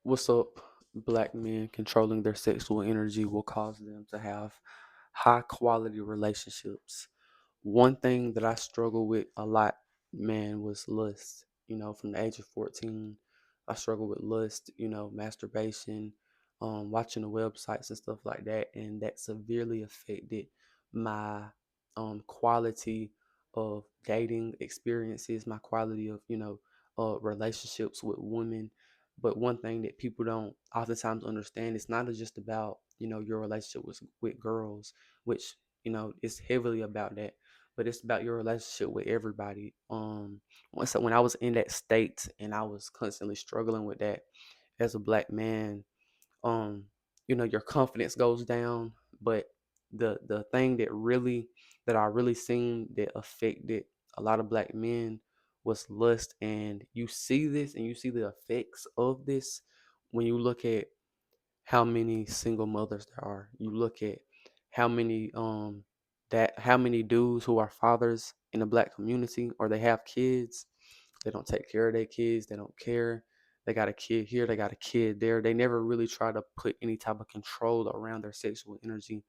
What's up? Black men controlling their sexual energy will cause them to have high quality relationships. One thing that I struggle with a lot, man, was lust. From the age of 14, I struggled with lust, masturbation, watching the websites and stuff like that. And that severely affected my quality of dating experiences, my quality of, relationships with women. But one thing that people don't oftentimes understand, it's not just about, your relationship with girls, which, it's heavily about that, but it's about your relationship with everybody. Once when I was in that state and I was constantly struggling with that as a black man, um, your confidence goes down. But the thing that I really seen that affected a lot of black men was lust. And you see this and you see the effects of this when you look at how many single mothers there are. You look at how many how many dudes who are fathers in the black community, or they have kids, they don't take care of their kids, they don't care. They got a kid here, they got a kid there. They never really try to put any type of control around their sexual energy.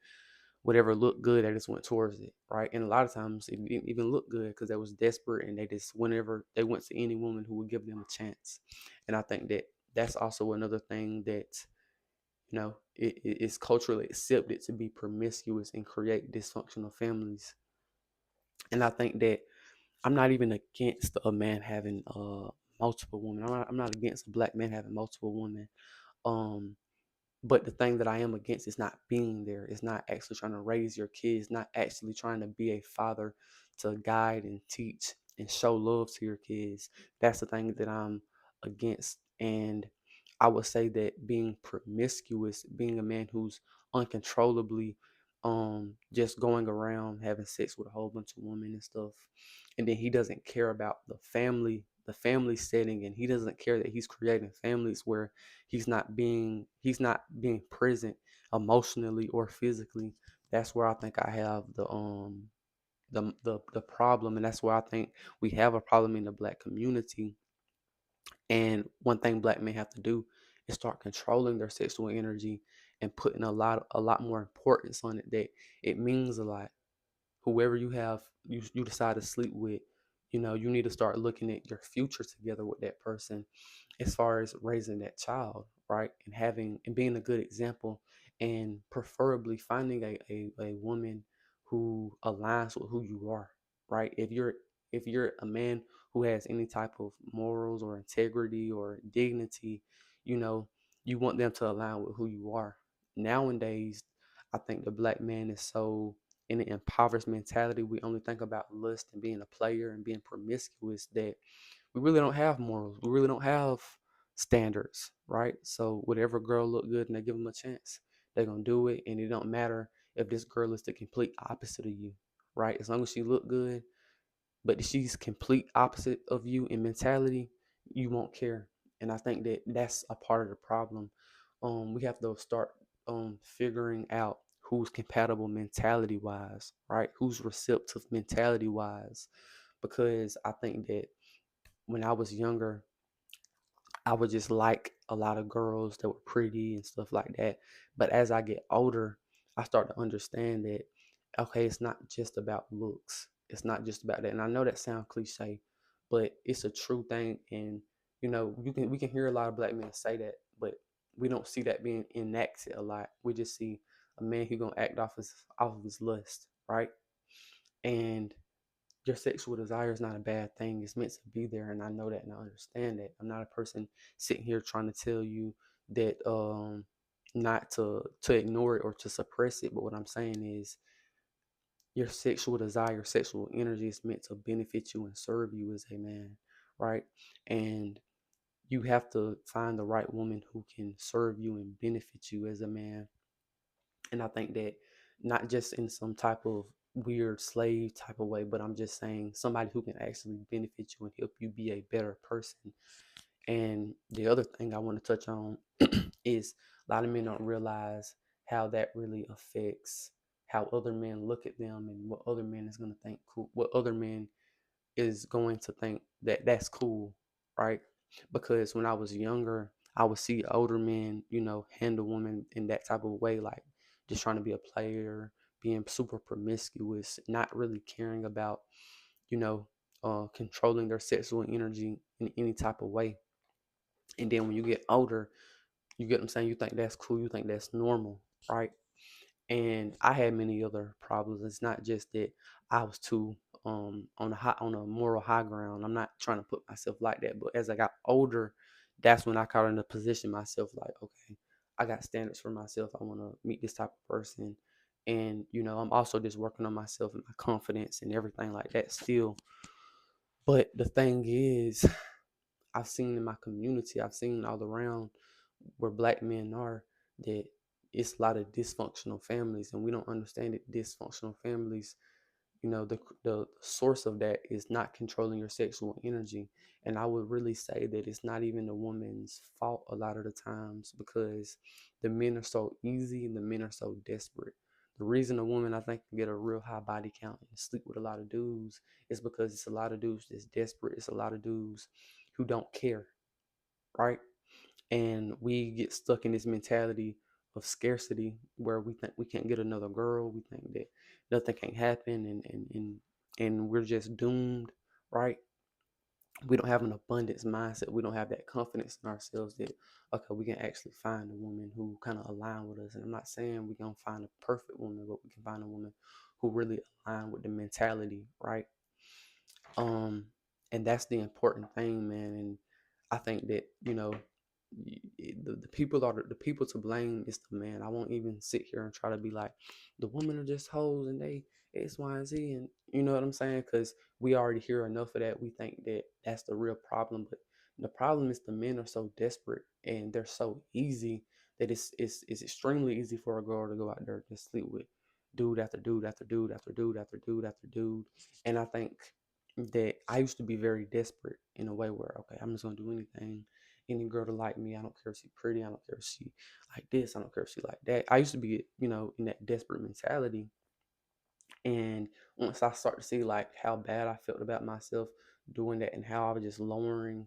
Whatever looked good, they just went towards it, right? And a lot of times it didn't even look good because they was desperate, and they just whenever they went to any woman who would give them a chance. And I think that that's also another thing that it's culturally accepted to be promiscuous and create dysfunctional families. And I think that I'm not even against a man having multiple women. I'm not against a black man having multiple women. Um, but the thing that I am against is not being there. It's not actually trying to raise your kids, not actually trying to be a father to guide and teach and show love to your kids. That's the thing that I'm against. And I would say that being promiscuous, being a man who's uncontrollably just going around having sex with a whole bunch of women and stuff, and then he doesn't care about the family setting, and he doesn't care that he's creating families where he's not being present emotionally or physically. That's where I think I have the problem, and that's where I think we have a problem in the black community. And one thing black men have to do is start controlling their sexual energy and putting a lot more importance on it, that it means a lot. Whoever you decide to sleep with, you need to start looking at your future together with that person, as far as raising that child, right? And having and being a good example, and preferably finding a woman who aligns with who you are, right? If you're a man who has any type of morals or integrity or dignity, you know, you want them to align with who you are. Nowadays, I think the black man is so in an impoverished mentality. We only think about lust and being a player and being promiscuous, that we really don't have morals. We really don't have standards, right? So whatever girl look good and they give them a chance, they're gonna do it, and it don't matter if this girl is the complete opposite of you, right? As long as she look good, but if she's complete opposite of you in mentality, you won't care. And I think that that's a part of the problem. We have to start figuring out who's compatible mentality wise, right? Who's receptive mentality wise, because I think that when I was younger, I would just like a lot of girls that were pretty and stuff like that. But as I get older, I start to understand that, okay, it's not just about looks. It's not just about that. And I know that sounds cliche, but it's a true thing. And we can hear a lot of black men say that, but we don't see that being enacted a lot. We just see a man who gonna act off of his lust, right? And your sexual desire is not a bad thing. It's meant to be there, and I know that and I understand that. I'm not a person sitting here trying to tell you that not to ignore it or to suppress it. But what I'm saying is your sexual desire, sexual energy is meant to benefit you and serve you as a man, right? And you have to find the right woman who can serve you and benefit you as a man. And I think that not just in some type of weird slave type of way, but I'm just saying somebody who can actually benefit you and help you be a better person. And the other thing I want to touch on is a lot of men don't realize how that really affects how other men look at them, and what other men is going to think cool, what other men is going to think that that's cool, right? Because when I was younger, I would see older men, handle women in that type of way, like just trying to be a player, being super promiscuous, not really caring about, you know, controlling their sexual energy in any type of way. And then when you get older, you get what I'm saying, you think that's cool, you think that's normal, right? And I had many other problems. It's not just that I was too on a moral high ground. I'm not trying to put myself like that, but as I got older, that's when I caught in a position myself like, okay, I got standards for myself. I want to meet this type of person. And I'm also just working on myself and my confidence and everything like that still. But the thing is, I've seen in my community, I've seen all around where black men are, that it's a lot of dysfunctional families, and we don't understand that dysfunctional families, the source of that is not controlling your sexual energy. And I would really say that it's not even the woman's fault a lot of the times, because the men are so easy and the men are so desperate. The reason a woman, I think, can get a real high body count and sleep with a lot of dudes is because it's a lot of dudes that's desperate. It's a lot of dudes who don't care, right? And we get stuck in this mentality of scarcity where we think we can't get another girl. We think that nothing can happen, and we're just doomed, right? We don't have an abundance mindset. We don't have that confidence in ourselves that, okay, we can actually find a woman who kind of align with us. And I'm not saying we're gonna find a perfect woman, but we can find a woman who really align with the mentality, right? Um, and that's the important thing, man. And I think that the people are the people to blame is the man. I won't even sit here and try to be like the women are just hoes and they X, Y, and Z, and you know what I'm saying? Because we already hear enough of that. We think that that's the real problem, but the problem is the men are so desperate and they're so easy that it's extremely easy for a girl to go out there and sleep with dude after dude after dude after dude after dude after dude. And I think that I used to be very desperate in a way where, okay, I'm just gonna do anything, any girl to like me. I don't care if she's pretty. I don't care if she like this. I don't care if she like that. I used to be, in that desperate mentality. And once I start to see like how bad I felt about myself doing that and how I was just lowering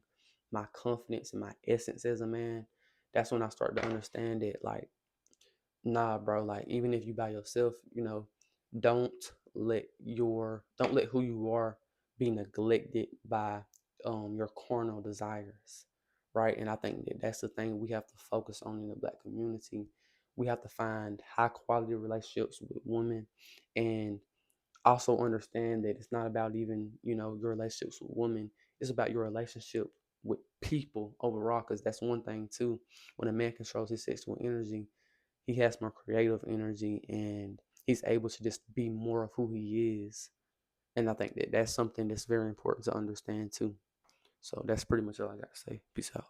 my confidence and my essence as a man, that's when I started to understand that, like, nah, bro, like even if you by yourself, don't don't let who you are be neglected by your carnal desires, right? And I think that that's the thing we have to focus on in the black community. We have to find high quality relationships with women, and also understand that it's not about even, your relationships with women. It's about your relationship with people overall, because that's one thing too. When a man controls his sexual energy, he has more creative energy and he's able to just be more of who he is. And I think that that's something that's very important to understand too. So that's pretty much all I got to say. Peace out.